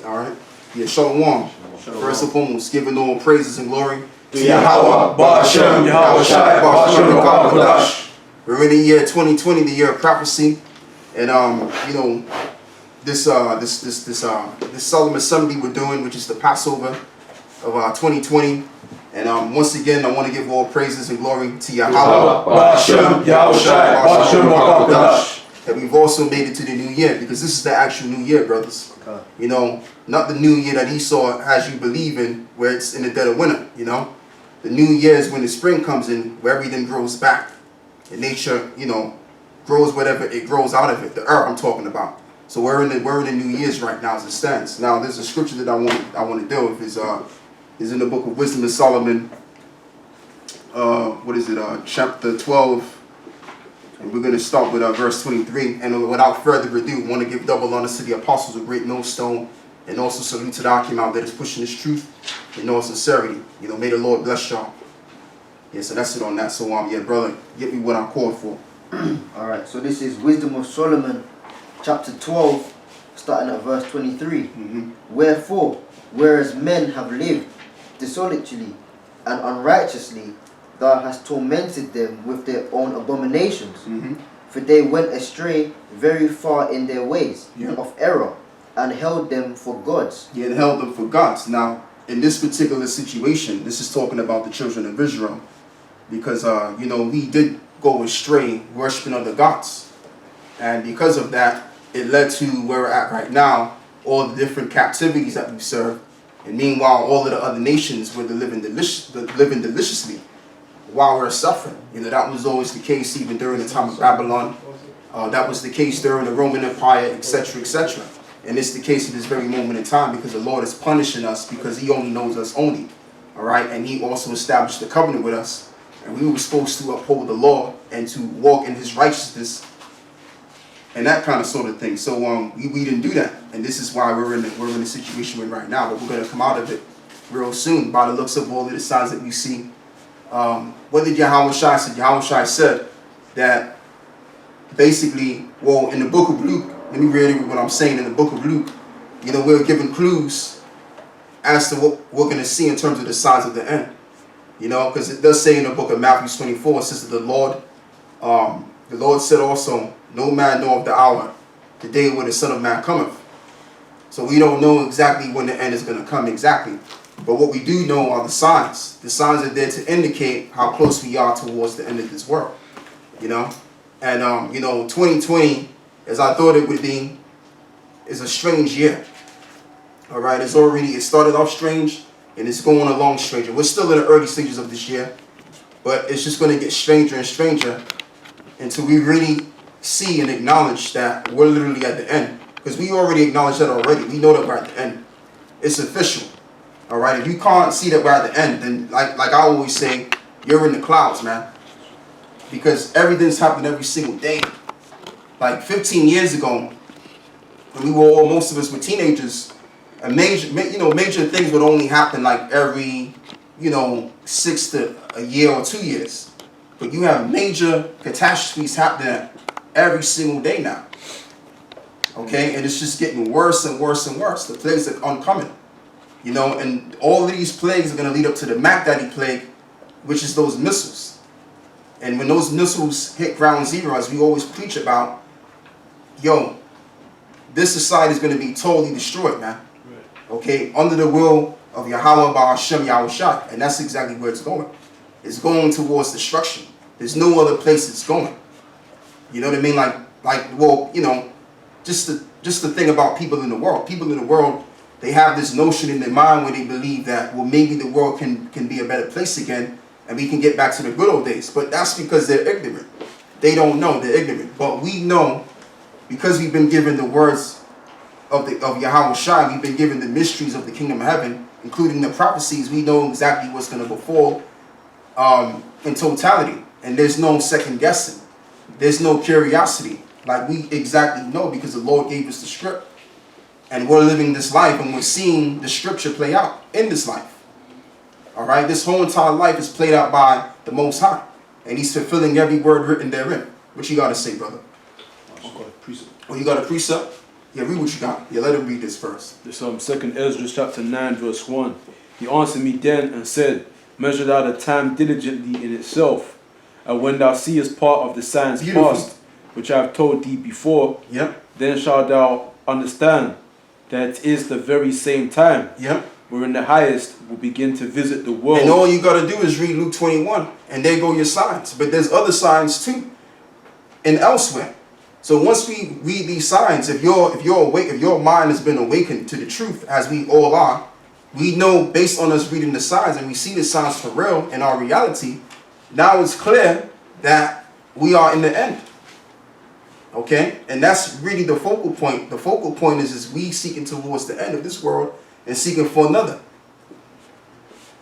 All right. Yeah, Shalom. First and foremost, giving all praises and glory to Yahweh, Ba'ashem, Yahweh Shai, Ba'ashem, Ba'ashem. We're in the year 2020, the year of prophecy, and you know, this solemn assembly we're doing, which is the Passover of 2020, and once again, I want to give all praises and glory to Yahweh, Ba'ashem, Yahweh Shai, Ba'ashem, Ba'ashem. That we've also made it to the new year, because this is the actual new year, brothers. Okay. You know, not the new year that Esau has you believe in, where it's in the dead of winter. You know, the new year is when the spring comes in, where everything grows back, and nature, you know, grows whatever it grows out of it. The earth I'm talking about. So we're in the new years right now as it stands. Now, there's a scripture that I want to deal with is in the book of Wisdom of Solomon. What is it? Chapter 12. And we're going to start with verse 23. And without further ado, I want to give double honor to the apostles of Great Millstone, and also salute to the Akim out that is pushing this truth in all sincerity. You know, may the Lord bless y'all. Yeah, so that's it on that. So yeah, brother, get me what I'm called for. All right. So this is Wisdom of Solomon, chapter 12, starting at verse 23. Wherefore, whereas men have lived dissolutely and unrighteously, thou hast tormented them with their own abominations. For they went astray very far in their ways of error, and held them for gods. Yeah, and held them for gods. Now, in this particular situation, this is talking about the children of Israel, because you know, we did go astray worshiping other gods, and because of that, it led to where we're at right now, all the different captivities that we serve, and meanwhile, all of the other nations were living deliciously while we're suffering. You know, that was always the case even during the time of Babylon. That was the case during the Roman Empire, etc., etc. And it's the case at this very moment in time, because the Lord is punishing us because He only knows us only. All right, and He also established the covenant with us, and we were supposed to uphold the law and to walk in His righteousness and that kind of sort of thing. So we didn't do that, and this is why we're in the situation we're in right now. But we're going to come out of it real soon by the looks of all of the signs that we see. What did Yahweh Shai say? Yahweh Shai said that basically, well, in the book of Luke, let me read what I'm saying. In the book of Luke, you know, we're given clues as to what we're going to see in terms of the signs of the end. You know, because it does say in the book of Matthew 24, it says that the Lord said also, no man knoweth the hour, the day when the Son of Man cometh. So we don't know exactly when the end is going to come exactly. But what we do know are the signs. The signs are there to indicate how close we are towards the end of this world. You know? And, you know, 2020, as I thought it would be, is a strange year. All right? It started off strange, and it's going along stranger. We're still in the early stages of this year, but it's just going to get stranger and stranger until we really see and acknowledge that we're literally at the end. Because we already acknowledge that already. We know that we're at the end. It's official. All right, if you can't see that we're at the end, then like I always say, you're in the clouds, man. Because everything's happening every single day. Like 15 years ago, when we were most of us were teenagers, major things would only happen like every, 6 to a year or 2 years. But you have major catastrophes happening every single day now. Okay, and it's just getting worse and worse and worse. The plagues are oncoming. You know, and all of these plagues are going to lead up to the Mac Daddy plague, which is those missiles. And when those missiles hit ground zero, as we always preach about, yo, this society is going to be totally destroyed, man. Okay, under the will of Yahweh Ba'ashem Yahweh Shai. And that's exactly where it's going. It's going towards destruction. There's no other place it's going. You know what I mean? Well, you know, just the thing about people in the world. People in the world, they have this notion in their mind where they believe that, well, maybe the world can be a better place again and we can get back to the good old days. But that's because they're ignorant. They don't know. They're ignorant. But we know, because we've been given the words of Yahweh Shai, we've been given the mysteries of the kingdom of heaven, including the prophecies. We know exactly what's going to befall in totality. And there's no second guessing. There's no curiosity. Like, we exactly know because the Lord gave us the script. And we're living this life, and we're seeing the scripture play out in this life. All right? This whole entire life is played out by the Most High. And He's fulfilling every word written therein. What you got to say, brother? Precept. Oh, you got a precept? Yeah, read what you got. Yeah, let him read this first. This 2nd Ezra chapter 9 verse 1. He answered me then and said, measure thou the time diligently in itself, and when thou seest part of the signs Beautiful. past, which I have told thee before, Yep. then shalt thou understand that it is the very same time Yep. wherein the highest will begin to visit the world. And all you got to do is read Luke 21, and there go your signs. But there's other signs too, and elsewhere. So once we read these signs, if you're awake, if your mind has been awakened to the truth, as we all are, we know based on us reading the signs, and we see the signs for real in our reality. Now it's clear that we are in the end. Okay, and that's really the focal point. The focal point is we seeking towards the end of this world and seeking for another.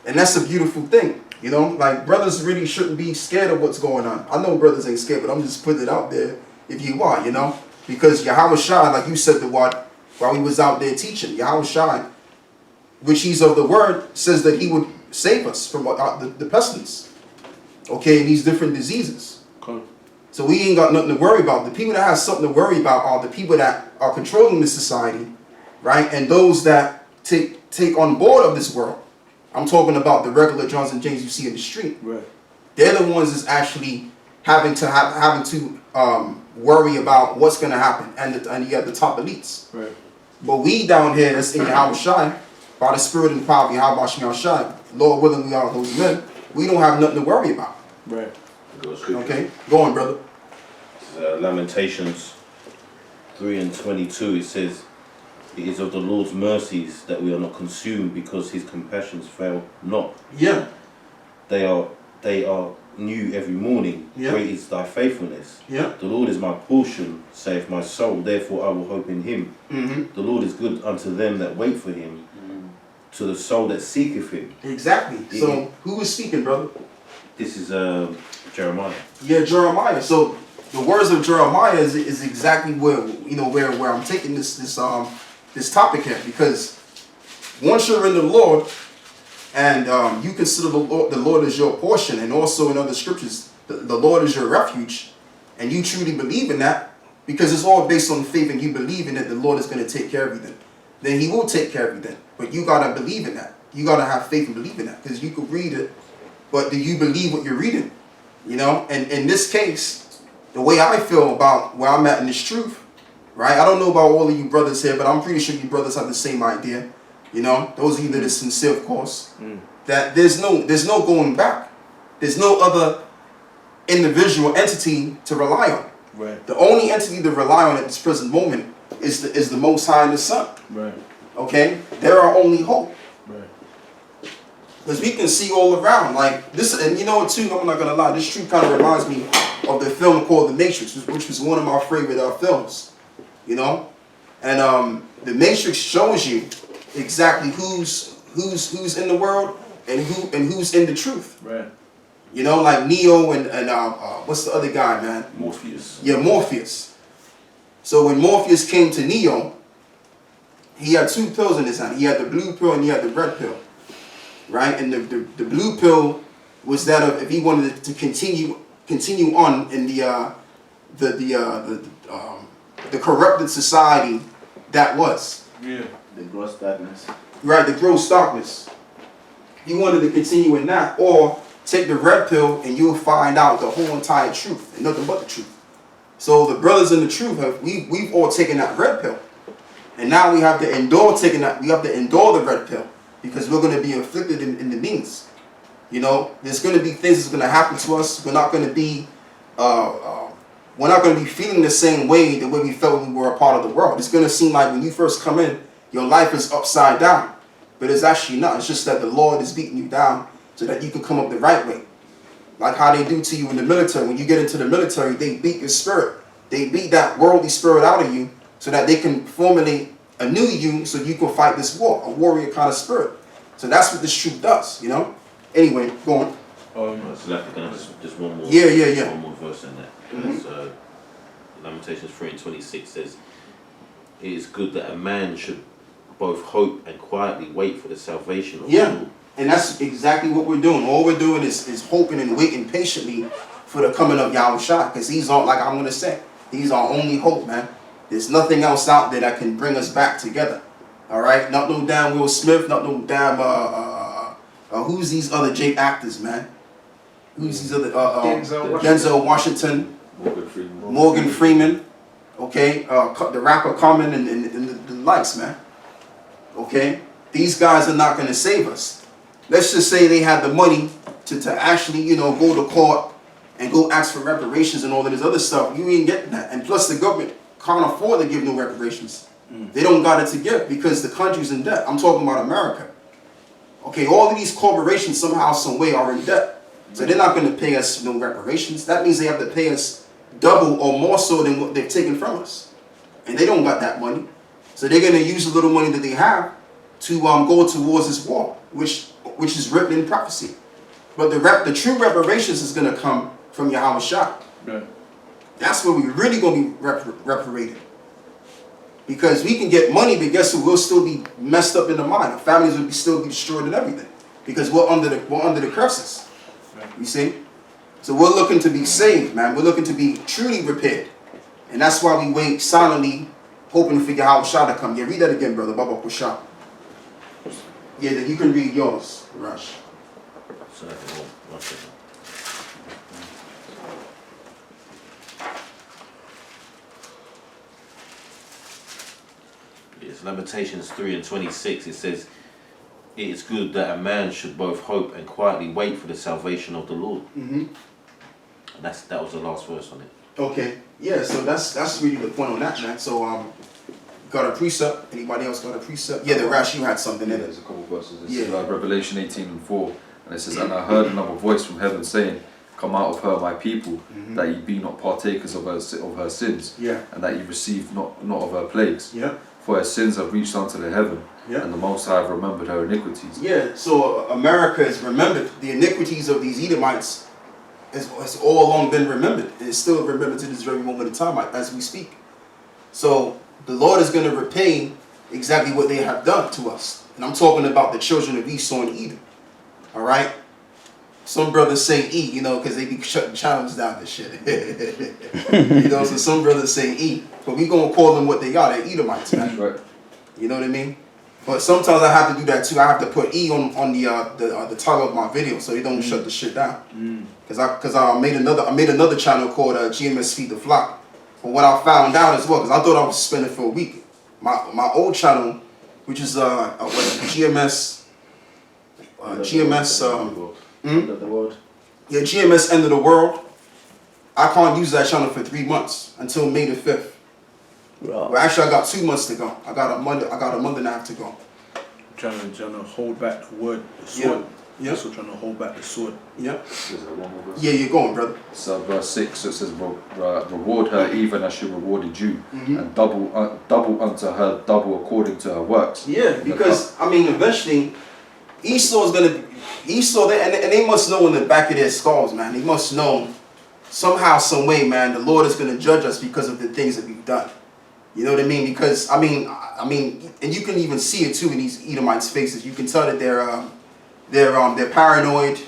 And that's a beautiful thing, you know. Like, brothers really shouldn't be scared of what's going on. I know brothers ain't scared, but I'm just putting it out there if you are, you know, because Yahweh Shai, like you said, the word while he was out there teaching, Yahweh Shai, which he's of the word, says that he would save us from the pestilence. Okay, and these different diseases. Okay. So we ain't got nothing to worry about. The people that have something to worry about are the people that are controlling this society, right? And those that take on board of this world. I'm talking about the regular Johns and James you see in the street. Right. They're the ones that's actually having to worry about what's going to happen, and you have the top elites. Right. But we down here, that's in Yahweh Shai, by the Spirit and the power of Yahweh Shai, Lord willing, we are those men. We don't have nothing to worry about. Right. Okay, go on, brother. Lamentations 3:22. It says, "It is of the Lord's mercies that we are not consumed, because his compassions fail not. Yeah. They are new every morning. Yeah. Great is thy faithfulness. Yeah. The Lord is my portion, saith my soul, therefore I will hope in him. Mm-hmm. The Lord is good unto them that wait for him, to the soul that seeketh him." Exactly. So who is speaking, brother? This is Jeremiah. Yeah, Jeremiah. So the words of Jeremiah is exactly where where I'm taking this topic here, because once you're in the Lord and you consider the Lord as your portion, and also in other scriptures the Lord is your refuge, and you truly believe in that, because it's all based on faith and you believe in that the Lord is going to take care of you, then he will take care of you then. But you got to believe in that. You got to have faith and believe in that, because you could read it, but do you believe what you're reading? You know, and in this case, the way I feel about where I'm at in this truth, right? I don't know about all of you brothers here, but I'm pretty sure you brothers have the same idea. You know, those of you that are sincere, of course, that there's no going back. There's no other individual entity to rely on. Right. The only entity to rely on at this present moment is the Most High and the Son. Right. Okay, they're our only hope. Right. Because we can see all around, like this, and you know what too, I'm not gonna lie, this truth kind of reminds me of the film called The Matrix, which was one of my favorite films, you know, and The Matrix shows you exactly who's in the world and who's in the truth. Right. You know, like Neo and what's the other guy, man? Morpheus. Yeah, Morpheus. So when Morpheus came to Neo, he had two pills in his hand. He had the blue pill and he had the red pill. Right? And the blue pill was that of if he wanted to continue on in the corrupted society that was. Yeah. The gross darkness. Right, the gross darkness. He wanted to continue in that, or take the red pill and you'll find out the whole entire truth and nothing but the truth. So the brothers in the truth we've all taken that red pill. And now we have to endure the red pill, because we're going to be afflicted in the means. You know, there's going to be things that's going to happen to us. We're not going to be feeling the same way the way we felt when we were a part of the world. It's going to seem like when you first come in, your life is upside down. But it's actually not. It's just that the Lord is beating you down so that you can come up the right way. Like how they do to you in the military. When you get into the military, they beat your spirit. They beat that worldly spirit out of you so that they can formulate anew you so you can fight this war, a warrior kind of spirit. So that's what this truth does, you know? Anyway, go on. So that can just one more. Yeah. One more verse in that. Lamentations 3:26 says, "It is good that a man should both hope and quietly wait for the salvation of the Lord." And that's exactly what we're doing. All we're doing is hoping and waiting patiently for the coming of Yahweh Shai, because he's all, like I'm gonna say, he's our only hope, man. There's nothing else out there that can bring us back together. All right, not no damn Will Smith, not no damn who's these other J actors, man? Who's these other Denzel Washington, Morgan Freeman, okay, the rapper Common and the likes, man. Okay, these guys are not gonna save us. Let's just say they had the money to actually, you know, go to court and go ask for reparations and all of this other stuff. You ain't getting that, and plus the government can't afford to give no reparations. They don't got it to give because the country's in debt. I'm talking about America. Okay, all of these corporations somehow, some way are in debt. So they're not going to pay us no reparations. That means they have to pay us double or more so than what they've taken from us. And they don't got that money. So they're going to use the little money that they have to go towards this war, which is written in prophecy. But the true reparations is going to come from Yahweh Shah. Right. That's where we're really going to be reparated. Because we can get money, but guess what? We'll still be messed up in the mind. Our families will still be destroyed and everything. Because we're under the curses. You see? So we're looking to be saved, man. We're looking to be truly repaired. And that's why we wait silently, hoping for Yahweh Shah to come. Yeah, read that again, brother. Baba Kushah. Yeah, then you can read yours, Rush. So, one second. It's Lamentations 3:26. It says, "It is good that a man should both hope and quietly wait for the salvation of the Lord." Mm-hmm. And that was the last verse on it. Okay. Yeah, so that's really the point on that, man. So got a precept. Anybody else got a precept? Yeah, the Rash, you had something in it. There's a couple verses. This Yeah. is Revelation 18:4, and it says, "And I heard another voice from heaven saying, Come out of her, my people, that ye be not partakers of her sins, Yeah. and that ye receive not of her plagues. Yeah. For her sins have reached unto the heaven, Yeah. and the Most High have remembered her iniquities." Yeah, so America has remembered the iniquities of these Edomites. Has all along been remembered. It's still remembered to this very moment in time as we speak. So the Lord is going to repay exactly what they have done to us. And I'm talking about the children of Esau and Edom. All right? Some brothers say E, you know, because they be shutting channels down and shit. You know, so some brothers say E. But we going to call them what they are. They're Edomites, man. Right. You know what I mean? But sometimes I have to do that too. I have to put E on the title of my video so they don't shut the shit down. Because I made another channel called GMS Feed the Flock. But what I found out as well, because I thought I was spending for a week, my old channel, which is GMS End of the world. Yeah, GMS End of the World. I can't use that channel for 3 months until May the 5th. Well, actually, I got 2 months to go. I got a month and a half to go. Trying to hold back the word, the sword. Yeah. Also trying to hold back the sword. Yeah. There's one more verse. Yeah, you're going, brother. So verse 6, it says, "Reward her even as she rewarded you, Mhm. and double unto her double according to her works." Yeah, because I mean, eventually, Esau's gonna and they must know in the back of their skulls, man. They must know somehow, some way, man. The Lord is gonna judge us because of the things that we've done. You know what I mean? Because I mean, and you can even see it too in these Edomites' faces. You can tell that they're paranoid.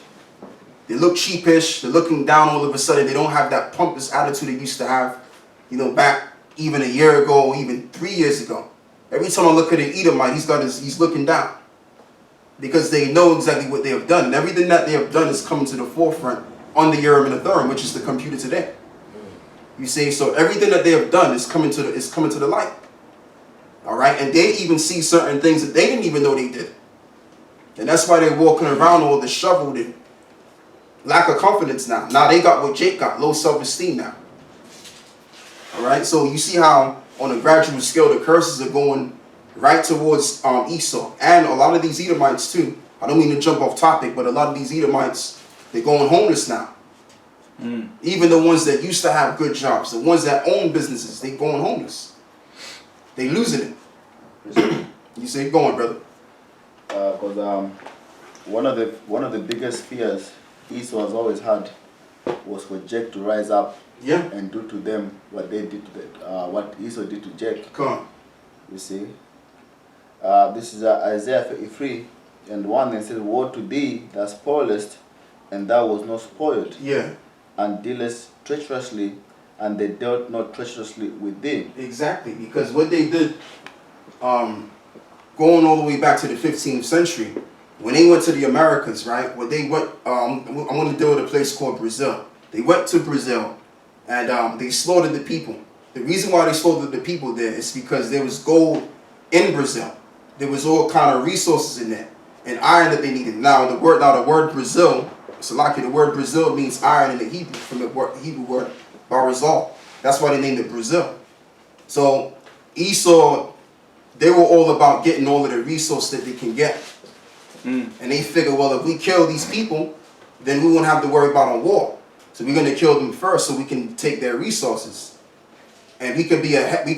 They look sheepish. They're looking down all of a sudden. They don't have that pompous attitude they used to have, you know, back even a year ago or even 3 years ago. Every time I look at an Edomite, he's looking down. Because they know exactly what they have done. And everything that they have done is coming to the forefront on the Urim and the Thummim, which is the computer today. You see, so everything that they have done is coming to the light. All right, and they even see certain things that they didn't even know they did. And that's why they're walking around all disheveled and lack of confidence now. Now they got what Jake got, low self-esteem now. All right, so you see how on a gradual scale the curses are going right towards Esau. And a lot of these Edomites too, I don't mean to jump off topic, but a lot of these Edomites, they're going homeless now. Even the ones that used to have good jobs, the ones that own businesses, they're going homeless. They losing it. You say, go on, brother. Because one of the biggest fears Esau has always had was for Jake to rise up and do to them what they did to what Esau did to Jake. Come on. You see, this is Isaiah 33 and 1. It says, "Woe to thee that spoilest, and thou was not spoiled, Yeah. and dealest treacherously, and they dealt not treacherously with thee. Exactly, because what they did, going all the way back to the 15th century, when they went to the Americas, right? When they went, I want to deal with a place called Brazil. They went to Brazil, and they slaughtered the people. The reason why they slaughtered the people there is because there was gold in Brazil. There was all kind of resources in there, and iron that they needed. Now the word Brazil, Salaki, the word Brazil means iron in the Hebrew, from the Hebrew word barazal. That's why they named it Brazil. So Esau, they were all about getting all of the resources that they can get. And they figured, well, if we kill these people, then we won't have to worry about a war. So we're going to kill them first so we can take their resources. And we can be the head, the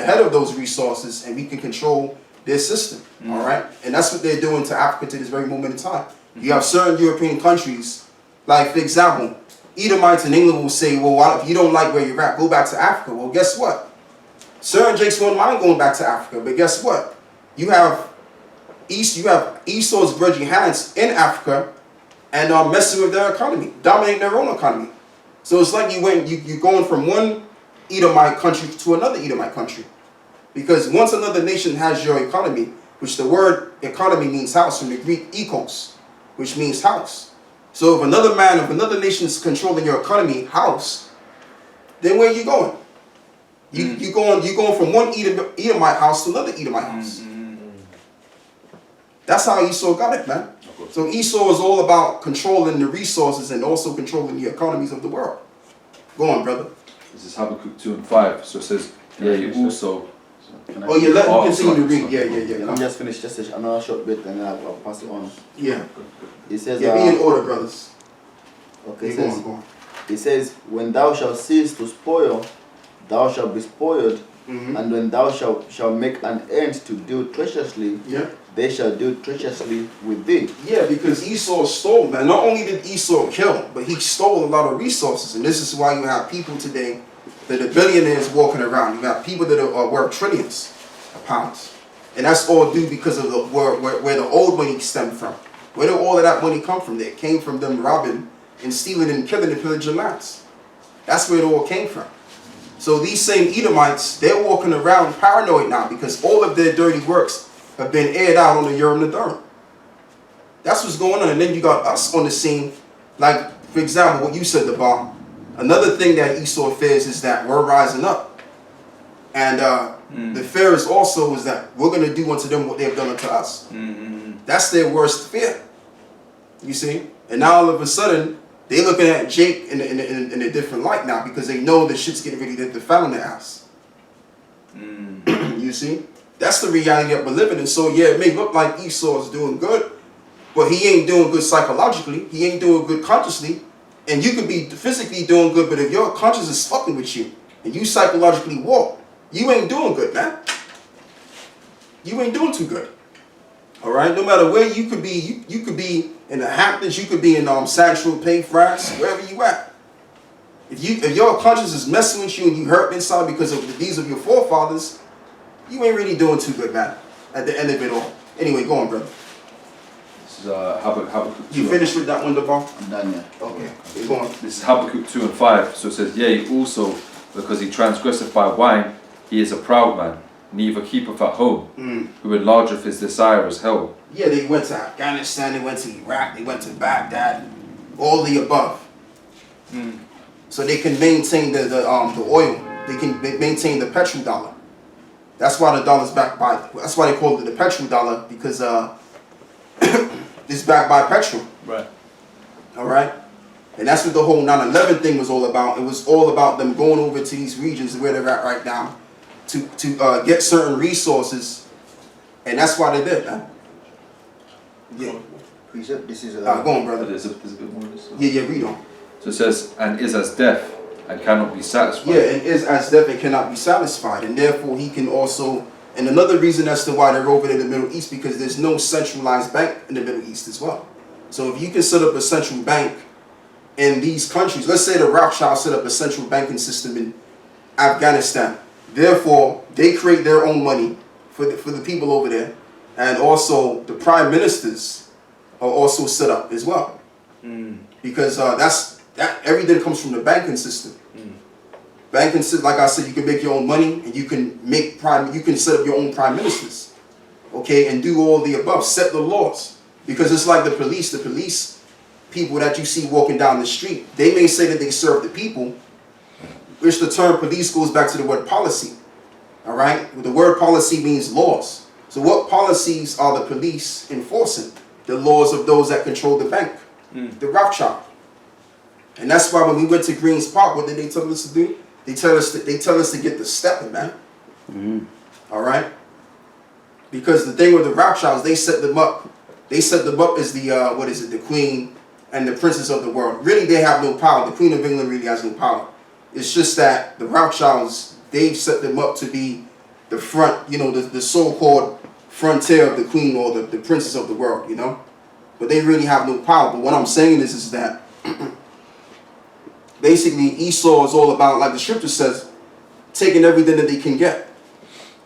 head of those resources, and we can control their system. All right? And that's what they're doing to Africa to this very moment in time. You have certain European countries, like, for example, Edomites in England will say, well, if you don't like where you're at, go back to Africa. Well, guess what? Certain Jakes won't mind going back to Africa, but guess what? You have Esau's grudging hands in Africa and are messing with their economy, dominating their own economy. So it's like you're going from one Edomite country to another Edomite country. Because once another nation has your economy, which the word economy means house, from the Greek ekos, which means house. So if another nation is controlling your economy, house, then where are you going? You're going from one Edomite house to another Edomite house. That's how Esau got it, man. So Esau is all about controlling the resources and also controlling the economies of the world. Go on, brother. This is Habakkuk 2 and 5. So it says, you also... Can I Oh, yeah, let me continue to read. Yeah. Let me just finish just another short bit and then I'll pass it on. Yeah. It says, Yeah, be in order, brothers. Okay, Yeah, go on. it says, when thou shalt cease to spoil, thou shalt be spoiled, and when thou shalt make an end to deal treacherously, they shall deal treacherously with thee. Yeah, because Esau stole, man. Not only did Esau kill, but he stole a lot of resources. And this is why you have people today that are billionaires walking around. You got people that are worth trillions of pounds. And that's all due because of where the old money stemmed from. Where did all of that money come from? It came from them robbing and stealing and killing and pillaging lands. That's where it all came from. So these same Edomites, they're walking around paranoid now because all of their dirty works have been aired out on the Urim and the Thummim. That's what's going on. And then you got us on the scene. Like, for example, what you said, the bar. Another thing that Esau fears is that we're rising up. And the fear is also is that we're going to do unto them what they've done unto us. That's their worst fear. You see? And now all of a sudden, they're looking at Jake in a different light now because they know the shit's getting ready to fall in their ass. You see? That's the reality that we're living in. So yeah, it may look like Esau is doing good, but he ain't doing good psychologically. He ain't doing good consciously. And you could be physically doing good, but if your conscience is fucking with you and you psychologically walk, you ain't doing good, man. You ain't doing too good. All right? No matter where you could be, you could be in the Hamptons, you could be in Central Pay, France, wherever you at. If your conscience is messing with you and you hurt inside because of the deeds of your forefathers, you ain't really doing too good, man, at the end of it all. Anyway, go on, brother. This is Habakkuk 2. You finished with that one, Devar? I'm done, yeah. Okay, go on. This is Habakkuk 2 and 5. So it says, yea, also, because he transgresseth by wine, he is a proud man, neither keepeth at home, who enlargeth his desire as hell. Yeah, they went to Afghanistan, they went to Iraq, they went to Baghdad, all the above. So they can maintain the oil. They can maintain the petrodollar. That's why the dollar's backed by. That's why they call it the petrodollar, because it's backed by petrol. Right. All right. And that's what the whole 9/11 thing was all about. It was all about them going over to these regions where they're at right now to get certain resources, and that's why they did, man. Yeah. This is Go on, brother. There's a bit more of this. Yeah, read on. So it says, and is as deaf and cannot be satisfied. Yeah, and is as deaf and cannot be satisfied, and therefore he can also. And another reason as to why they're over in the Middle East, because there's no centralized bank in the Middle East as well. So if you can set up a central bank in these countries, let's say the Rothschilds set up a central banking system in Afghanistan. Therefore, they create their own money for the people over there, and also the prime ministers are also set up as well, because That everything comes from the banking system. Banking system, like I said, you can make your own money, and you can you can set up your own prime ministers, okay, and do all the above, set the laws. Because it's like the police people that you see walking down the street, they may say that they serve the people, which the term police goes back to the word policy. All right, the word policy means laws. So what policies are the police enforcing? The laws of those that control the bank, the Rothschild. And that's why when we went to Greens Park, what did they tell us to do? They tell us to get the stepping, man. All right, because the thing with the Rothschilds, they set them up. They set them up as the the queen and the princess of the world. Really, they have no power. The Queen of England really has no power. It's just that the Rothschilds, they've set them up to be the front, the so-called frontier of the queen or the princess of the world, But they really have no power. But what I'm saying is that basically Esau is all about, like the scripture says, taking everything that they can get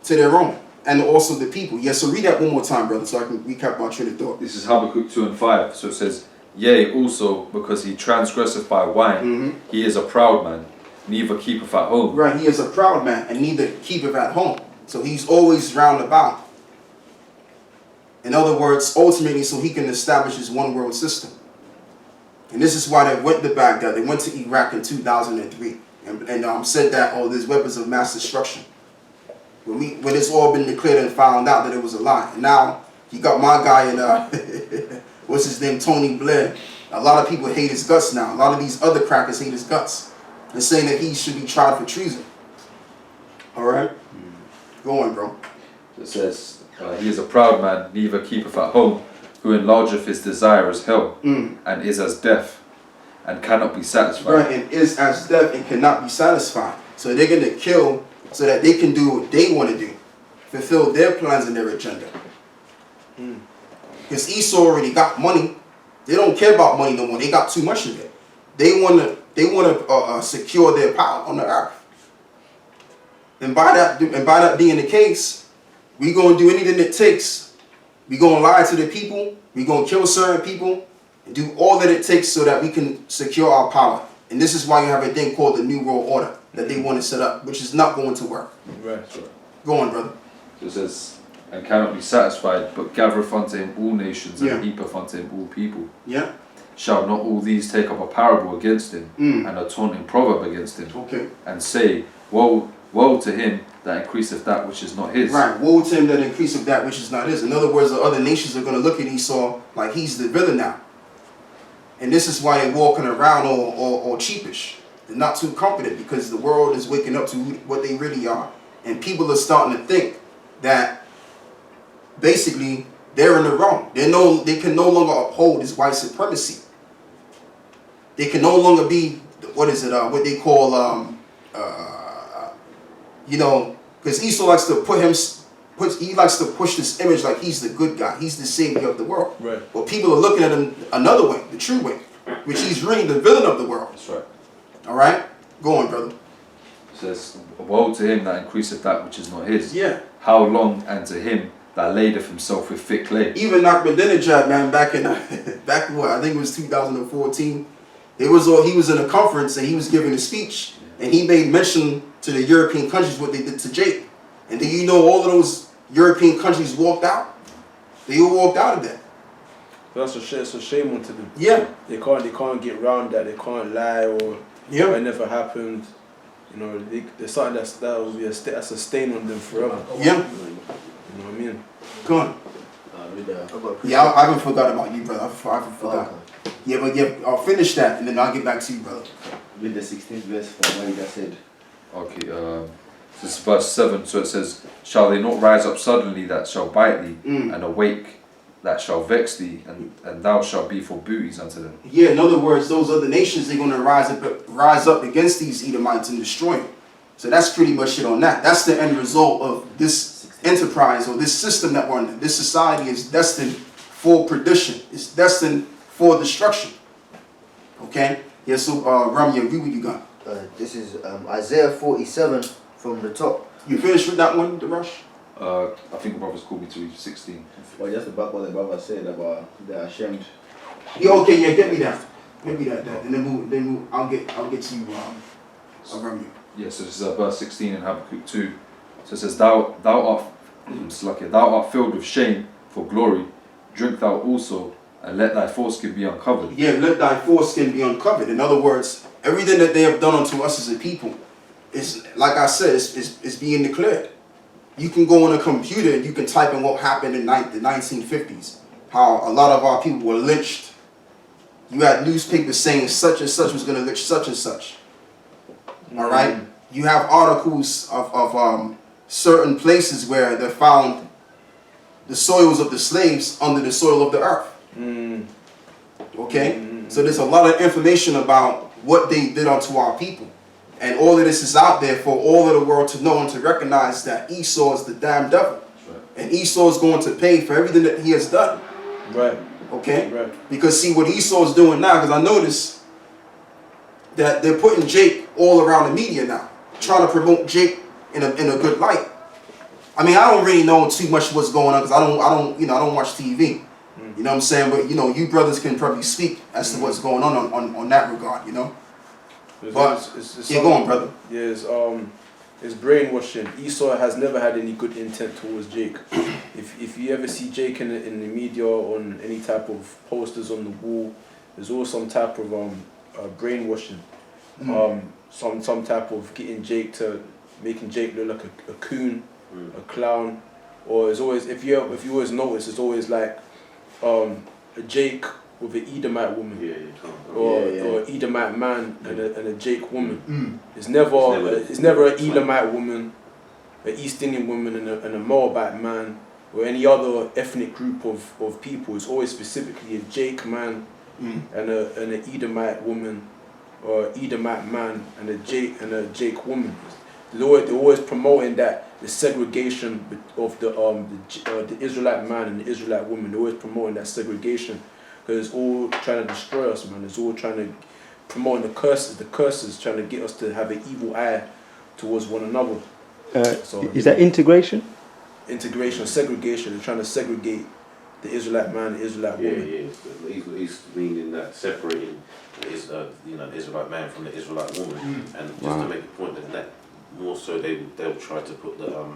to their own. And also the people. Yes, so read that one more time, brother, so I can recap my train of thought. This is Habakkuk 2 and 5. So it says, yea, also, because he transgresseth by wine, he is a proud man, neither keepeth at home. Right, he is a proud man, and neither keepeth at home. So he's always round about. In other words, ultimately, so he can establish his one world system. And this is why they went to Baghdad. They went to Iraq in 2003. And said that, there's weapons of mass destruction. When it's all been declared and found out that it was a lie. And now, you got my guy in, what's his name, Tony Blair. A lot of people hate his guts now. A lot of these other crackers hate his guts. And saying that he should be tried for treason. Alright? Go on, bro. It says, he is a proud man, neither keepeth at home, who enlargeth his desire as hell, and is as death, and cannot be satisfied. Right, and is as death and cannot be satisfied. So they're going to kill so that they can do what they want to do. Fulfill their plans and their agenda. Because Esau already got money. They don't care about money no more. They got too much of it. They want to secure their power on the earth. And by that being the case, we're going to do anything it takes. We're going to lie to the people. We're going to kill certain people. And do all that it takes so that we can secure our power. And this is why you have a thing called the New World Order that they want to set up, which is not going to work. Right. Go on, brother. So it says, and cannot be satisfied, but gathereth unto him all nations, and heapeth unto him all people. Yeah. Shall not all these take up a parable against him, and a taunting proverb against him, and say, woe to him that increaseth that which is not his. Right, woe to him that increaseth that which is not his. In other words, the other nations are going to look at Esau like he's the villain now. And this is why they're walking around all cheapish. They're not too confident because the world is waking up to what they really are. And people are starting to think that basically they're in the wrong. They can no longer uphold this white supremacy. They can no longer be, what they call, because Esau likes to he likes to push this image like he's the good guy. He's the savior of the world. Right. But people are looking at him another way, the true way, which he's really the villain of the world. That's right. All right? Go on, brother. It says, woe to him that increaseth that which is not his. Yeah. How long and to him that ladeth himself with thick clay. Even Ahmadinejad, man, back in what, I think it was 2014, he was in a conference and he was giving a speech and he made mention to the European countries what they did to Jake. And then all of those European countries walked out. They all walked out of there. That's a shame onto them. Yeah. They can't get around that. They can't lie or it never happened. There's something that's a stain on them forever. Yeah. You know what I mean? Go on. I haven't forgot about you, brother. I haven't forgot. I'll finish that and then I'll get back to you, brother. Read the 16th verse from what you just said. Okay, this is verse 7, so it says, shall they not rise up suddenly that shall bite thee, and awake that shall vex thee, and thou shalt be for booties unto them. Yeah, in other words, those other nations, they're going to rise up against these Edomites and destroy them. So that's pretty much it on that. That's the end result of this enterprise or this system that we're in. This society is destined for perdition. It's destined for destruction. Okay? Yeah, so Ramya, read what you got. This is Isaiah 47 from the top. You finished with that one, Rush? I think the brothers called me to read 16. Well, just about what the brother said about they're ashamed. Yeah, okay, get me that. Maybe that. And then I'll get to you, Remy. Yeah, so this is verse 16 in Habakkuk 2. So it says, Thou art filled with shame for glory, drink thou also, and let thy foreskin be uncovered. Yeah, let thy foreskin be uncovered. In other words, everything that they have done unto us as a people is, like I said, is being declared. You can go on a computer and you can type in what happened in the 1950s. How a lot of our people were lynched. You had newspapers saying such and such was going to lynch such and such. All right? You have articles of certain places where they found the soils of the slaves under the soil of the earth. Okay? So there's a lot of information about what they did unto our people. And all of this is out there for all of the world to know and to recognize that Esau is the damn devil. Right. And Esau is going to pay for everything that he has done. Right. Okay? Right. Because see what Esau is doing now, because I notice that they're putting Jake all around the media now. Trying to promote Jake in a good light. I mean, I don't really know too much what's going on because I don't watch TV. You know what I'm saying? But you brothers can probably speak as to what's going on that regard, But it's go on, brother. Yeah, it's brainwashing. Esau has never had any good intent towards Jake. If you ever see Jake in the media or on any type of posters on the wall, there's always some type of brainwashing. Some type of getting Jake to making Jake look like a coon, a clown, or it's always if you always notice it's always like a Jake with an Edomite woman, or Edomite man and a Jake woman. It's never an Edomite woman, an East Indian woman and a Moabite man, or any other ethnic group of people. It's always specifically a Jake man and an Edomite woman, or Edomite man and a Jake woman. They're always promoting that the segregation of the Israelite man and the Israelite woman. They're always promoting that segregation. Because it's all trying to destroy us, man. It's all trying to promote the curses, trying to get us to have an evil eye towards one another. Is that integration? Integration, segregation. They're trying to segregate the Israelite man, the Israelite woman. Yeah. He's meaning that separating the Israelite man from the Israelite woman, and just to make a point that more so they'll try to put the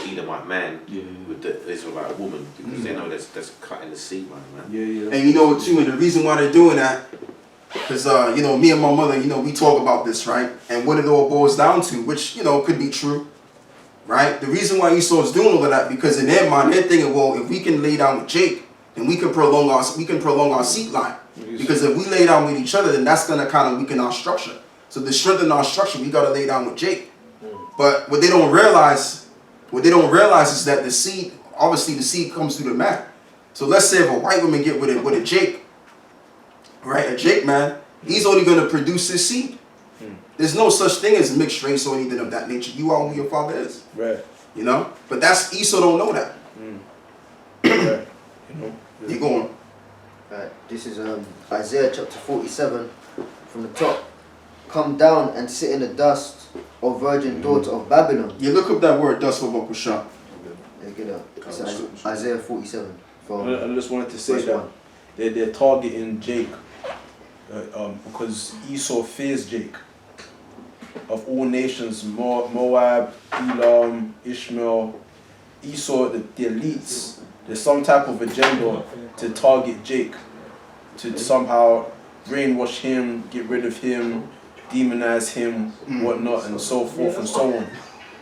Edomite man with the Israelite woman because they know that's cutting the seed line, man. And you know what too, and the reason why they're doing that, because me and my mother, we talk about this, right? And what it all boils down to, which could be true, right? The reason why Esau is doing all of that, because in their mind they're thinking, well, if we can lay down with Jake, then we can prolong our seed line. Because if we lay down with each other, then that's gonna kind of weaken our structure. So to strengthen our structure, we gotta lay down with Jake. But what they don't realize is that the seed comes through the man. So let's say if a white woman get with a Jake, right? A Jake man, he's only going to produce his seed. There's no such thing as mixed race or anything of that nature. You are who your father is. Right. But that's Esau don't know that. Right. You go on. Right. This is Isaiah chapter 47 from the top. Come down and sit in the dust, O virgin daughter of Babylon. You look up that word dust for Uncle Sean. Yeah, get up. It's Isaiah 47. I just wanted to say that they're targeting Jake because Esau fears Jake. Of all nations, Moab, Elam, Ishmael, Esau, the elites, there's some type of agenda to target Jake, to somehow brainwash him, get rid of him, demonize him, whatnot, and so forth and so on.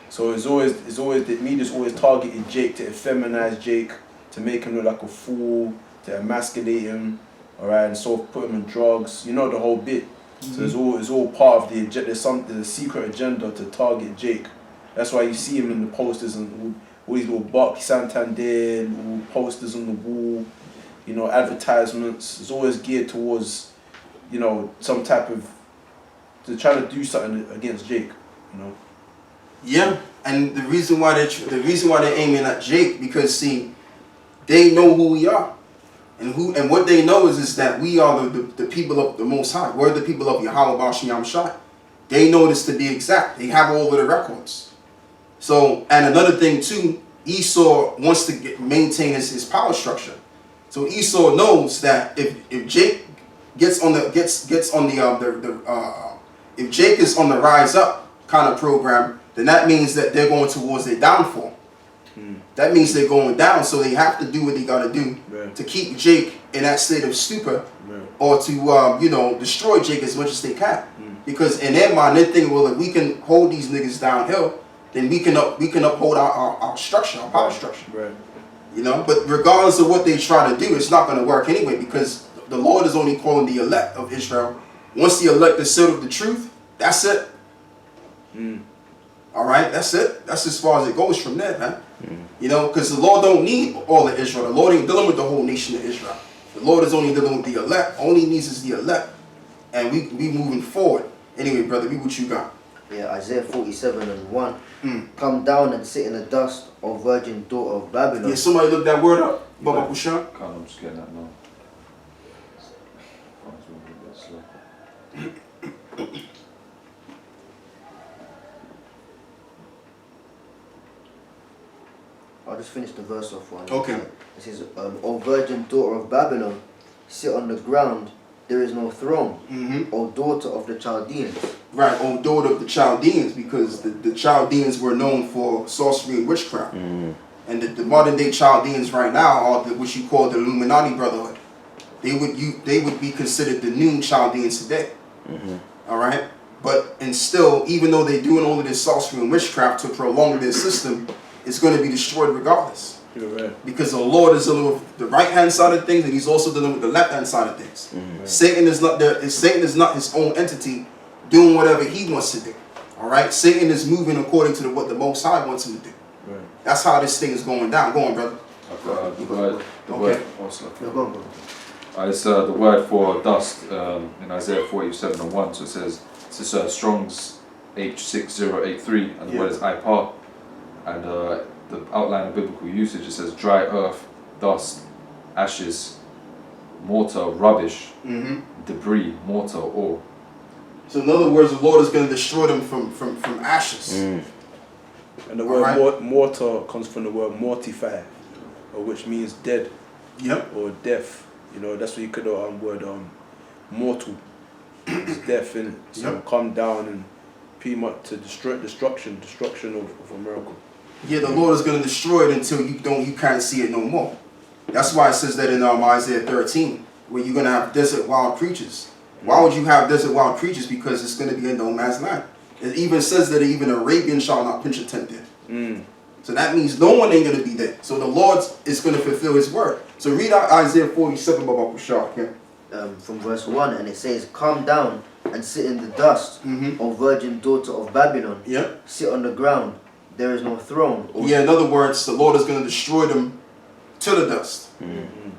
So it's always the media's always targeting Jake to effeminize Jake, to make him look like a fool, to emasculate him, alright, and so put him in drugs. You know the whole bit. So it's all part of the agenda. There's a secret agenda to target Jake. That's why you see him in the posters and all these little Buck Santander, little posters on the wall, advertisements. It's always geared towards, some type of, to try to do something against Jake, Yeah, and the reason why they're aiming at Jake, because see, they know who we are, and what they know is that we are the people of the Most High. We're the people of Yahweh Baal Yam Shai. They know this to be exact. They have all of the records. So, and another thing too, Esau wants to maintain his power structure. So Esau knows that if Jake gets on the if Jake is on the rise up kind of program, then that means that they're going towards their downfall. That means they're going down, so they have to do what they got to do to keep Jake in that state of stupor, or to destroy Jake as much as they can. Because in their mind, they're thinking, well, if we can hold these niggas downhill, then we can uphold our structure, our power structure. Right. You know, but regardless of what they try to do, it's not going to work anyway, because the Lord is only calling the elect of Israel. Once the elect is sealed with the truth, that's it. All right, that's it. That's as far as it goes from there, man. You know, because the Lord don't need all of Israel. The Lord ain't dealing with the whole nation of Israel. The Lord is only dealing with the elect. All he needs is the elect. And we moving forward. Anyway, brother, read what you got. Yeah, Isaiah 47:1. Come down and sit in the dust, O virgin daughter of Babylon. Yeah, somebody look that word up. Baba Kushan. I'm just getting that now. I'll just finish the verse off one. Okay. It says, O virgin daughter of Babylon, sit on the ground, there is no throne. O daughter of the Chaldeans. Right, O daughter of the Chaldeans, because the Chaldeans were known for sorcery and witchcraft. And the modern day Chaldeans right now are what you call the Illuminati Brotherhood. They would be considered the new Chaldeans today. All right? But and still, even though they're doing all of this sorcery and witchcraft to prolong their system, it's going to be destroyed regardless. You're right. Because the Lord is dealing with the right hand side of things, and He's also dealing with the left hand side of things. Satan is not there. Satan is not his own entity doing whatever he wants to do. All right, Satan is moving according to what the Most High wants him to do. Right. That's how this thing is going down. Go on, brother. The word. It's the word for dust in Isaiah 47:1. So it says, this is Strong's H6083, and the word is ipar. And the outline of biblical usage, it says dry earth, dust, ashes, mortar, rubbish, debris, mortar, ore. So in other words, the Lord is going to destroy them from ashes. And the word mortar comes from the word mortify, which means dead. Yep. Or death. You know, that's what you could word mortal. It's death, innit? So come down and pretty much to destruction of America. Yeah, the Lord is going to destroy it until you can't see it no more. That's why it says that in Isaiah 13, where you're going to have desert wild creatures. Why would you have desert wild creatures? Because it's going to be in no man's land. It even says that even Arabian shall not pitch a tent there. So that means no one ain't going to be there. So the Lord is going to fulfill His word. So read out Isaiah 47, Baba Kushar, okay? From verse 1, and it says, come down and sit in the dust, O virgin daughter of Babylon. Yep. Sit on the ground, there is no throne. Yeah, in other words, the Lord is going to destroy them to the dust.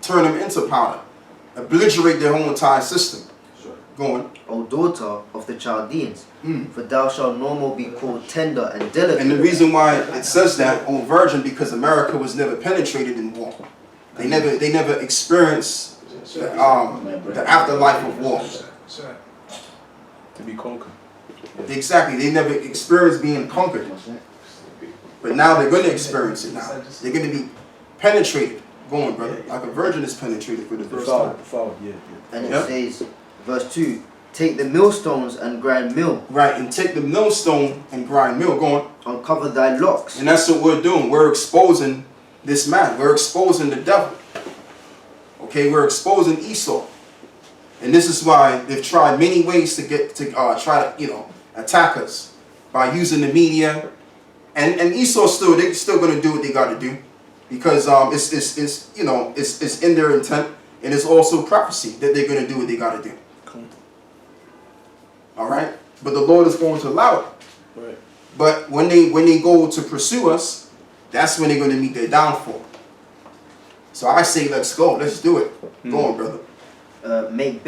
Turn them into powder. Obliterate their whole entire system. Go on. O daughter of the Chaldeans, for thou shalt no more be called tender and delicate. And the reason why it says that, O virgin, because America was never penetrated in war. They never experienced the afterlife of war. To be conquered. Exactly, they never experienced being conquered. But now they're going to experience it now. They're going to be penetrated. Go on, brother. Like a virgin is penetrated for the first time. And it says, verse 2, take the millstones and grind mill. Right, and take the millstone and grind mill. Go on. Uncover thy locks. And that's what we're doing. We're exposing this man. We're exposing the devil. Okay, we're exposing Esau. And this is why they've tried many ways to try to attack us by using the media. And Esau they're still going to do what they got to do, because it's in their intent, and it's also prophecy that they're going to do what they got to do. Cool. All right, but the Lord is going to allow it. Right. But when they go to pursue us, that's when they're going to meet their downfall. So I say, let's go. Let's do it. Go on, brother. Make